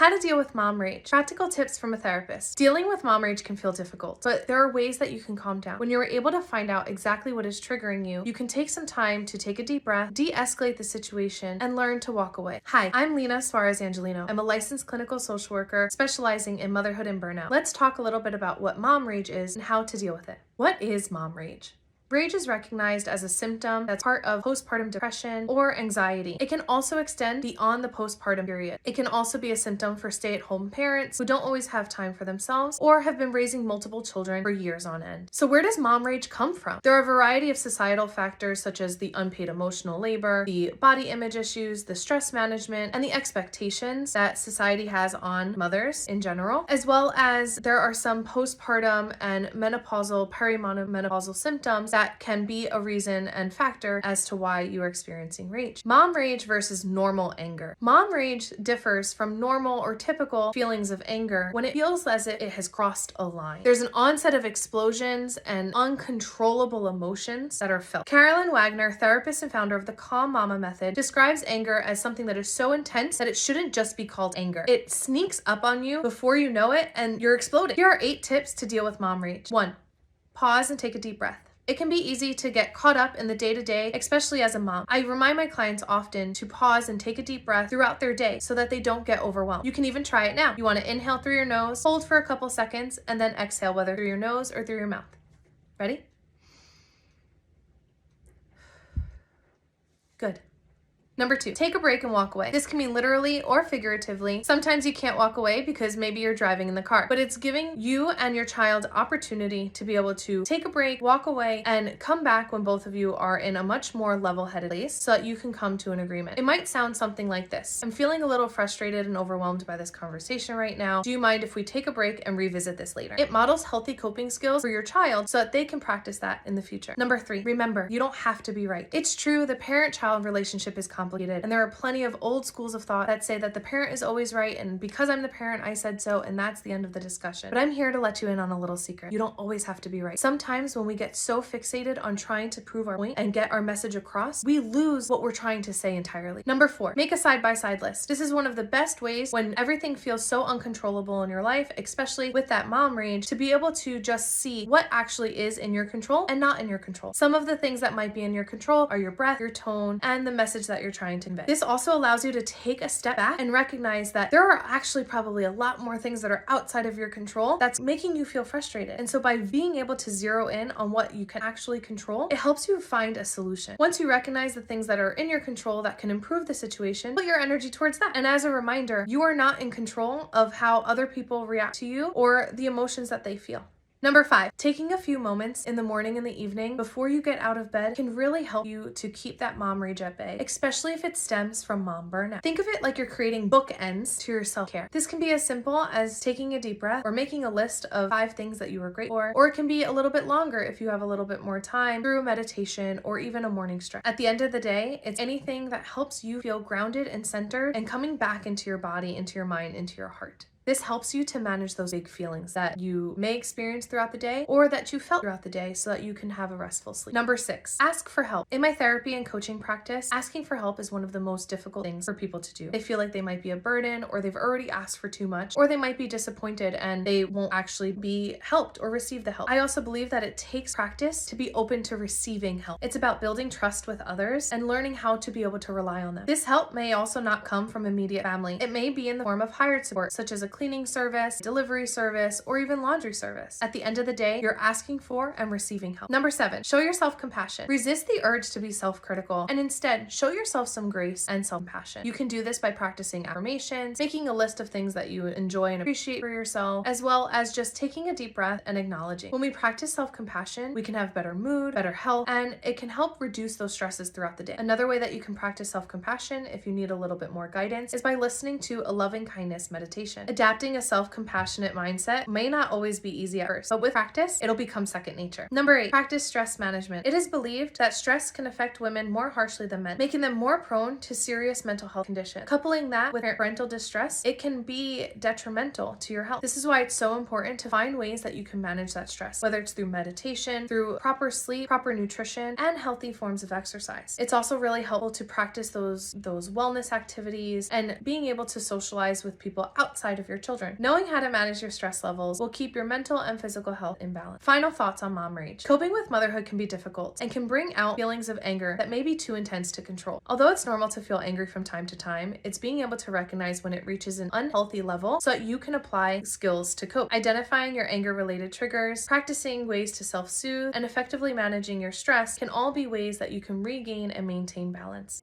How to deal with mom rage. Practical tips from a therapist. Dealing with mom rage can feel difficult, but there are ways that you can calm down. When you're able to find out exactly what is triggering you, you can take some time to take a deep breath, de-escalate the situation, and learn to walk away. Hi, I'm Lena Suarez-Angelino. I'm a licensed clinical social worker specializing in motherhood and burnout. Let's talk a little bit about what mom rage is and how to deal with it. What is mom rage? Rage is recognized as a symptom that's part of postpartum depression or anxiety. It can also extend beyond the postpartum period. It can also be a symptom for stay-at-home parents who don't always have time for themselves or have been raising multiple children for years on end. So where does mom rage come from? There are a variety of societal factors such as the unpaid emotional labor, the body image issues, the stress management, and the expectations that society has on mothers in general, as well as there are some postpartum and menopausal, perimenopausal symptoms that can be a reason and factor as to why you are experiencing rage. Mom rage versus normal anger. Mom rage differs from normal or typical feelings of anger when it feels as if it has crossed a line. There's an onset of explosions and uncontrollable emotions that are felt. Carolyn Wagner, therapist and founder of the Calm Mama method, describes anger as something that is so intense that it shouldn't just be called anger. It sneaks up on you before you know it and you're exploding. Here are 8 tips to deal with mom rage. 1. Pause and take a deep breath. It can be easy to get caught up in the day-to-day, especially as a mom. I remind my clients often to pause and take a deep breath throughout their day so that they don't get overwhelmed. You can even try it now. You want to inhale through your nose, hold for a couple seconds, and then exhale, whether through your nose or through your mouth. Ready? Good. Number 2, take a break and walk away. This can mean literally or figuratively. Sometimes you can't walk away because maybe you're driving in the car, but it's giving you and your child opportunity to be able to take a break, walk away, and come back when both of you are in a much more level-headed place so that you can come to an agreement. It might sound something like this. I'm feeling a little frustrated and overwhelmed by this conversation right now. Do you mind if we take a break and revisit this later? It models healthy coping skills for your child so that they can practice that in the future. Number 3, remember, you don't have to be right. It's true, the parent-child relationship is complicated, and there are plenty of old schools of thought that say that the parent is always right, and because I'm the parent, I said so, and that's the end of the discussion. But I'm here to let you in on a little secret. You don't always have to be right. Sometimes when we get so fixated on trying to prove our point and get our message across, we lose what we're trying to say entirely. Number 4, make a side-by-side list. This is one of the best ways when everything feels so uncontrollable in your life, especially with that mom rage, to be able to just see what actually is in your control and not in your control. Some of the things that might be in your control are your breath, your tone, and the message that you're trying to convey. This also allows you to take a step back and recognize that there are actually probably a lot more things that are outside of your control that's making you feel frustrated. And so by being able to zero in on what you can actually control, it helps you find a solution. Once you recognize the things that are in your control that can improve the situation, put your energy towards that. And as a reminder, you are not in control of how other people react to you or the emotions that they feel. Number 5, taking a few moments in the morning and the evening before you get out of bed can really help you to keep that mom rage at bay, especially if it stems from mom burnout. Think of it like you're creating bookends to your self-care. This can be as simple as taking a deep breath or making a list of 5 things that you were grateful for, or it can be a little bit longer if you have a little bit more time through meditation or even a morning stretch. At the end of the day, it's anything that helps you feel grounded and centered and coming back into your body, into your mind, into your heart. This helps you to manage those big feelings that you may experience throughout the day or that you felt throughout the day so that you can have a restful sleep. Number 6, ask for help. In my therapy and coaching practice, asking for help is one of the most difficult things for people to do. They feel like they might be a burden, or they've already asked for too much, or they might be disappointed and they won't actually be helped or receive the help. I also believe that it takes practice to be open to receiving help. It's about building trust with others and learning how to be able to rely on them. This help may also not come from immediate family. It may be in the form of hired support, such as a cleaning service, delivery service, or even laundry service. At the end of the day, you're asking for and receiving help. Number 7, show yourself compassion. Resist the urge to be self-critical and instead show yourself some grace and self-compassion. You can do this by practicing affirmations, making a list of things that you enjoy and appreciate for yourself, as well as just taking a deep breath and acknowledging. When we practice self-compassion, we can have better mood, better health, and it can help reduce those stresses throughout the day. Another way that you can practice self-compassion, if you need a little bit more guidance, is by listening to a loving kindness meditation. A Adapting a self-compassionate mindset may not always be easy at first, but with practice, it'll become second nature. Number 8, practice stress management. It is believed that stress can affect women more harshly than men, making them more prone to serious mental health conditions. Coupling that with parental distress, it can be detrimental to your health. This is why it's so important to find ways that you can manage that stress, whether it's through meditation, through proper sleep, proper nutrition, and healthy forms of exercise. It's also really helpful to practice those wellness activities and being able to socialize with people outside of your children. Knowing how to manage your stress levels will keep your mental and physical health in balance. Final thoughts on mom rage. Coping with motherhood can be difficult and can bring out feelings of anger that may be too intense to control. Although it's normal to feel angry from time to time, it's being able to recognize when it reaches an unhealthy level so that you can apply skills to cope. Identifying your anger-related triggers, practicing ways to self-soothe, and effectively managing your stress can all be ways that you can regain and maintain balance.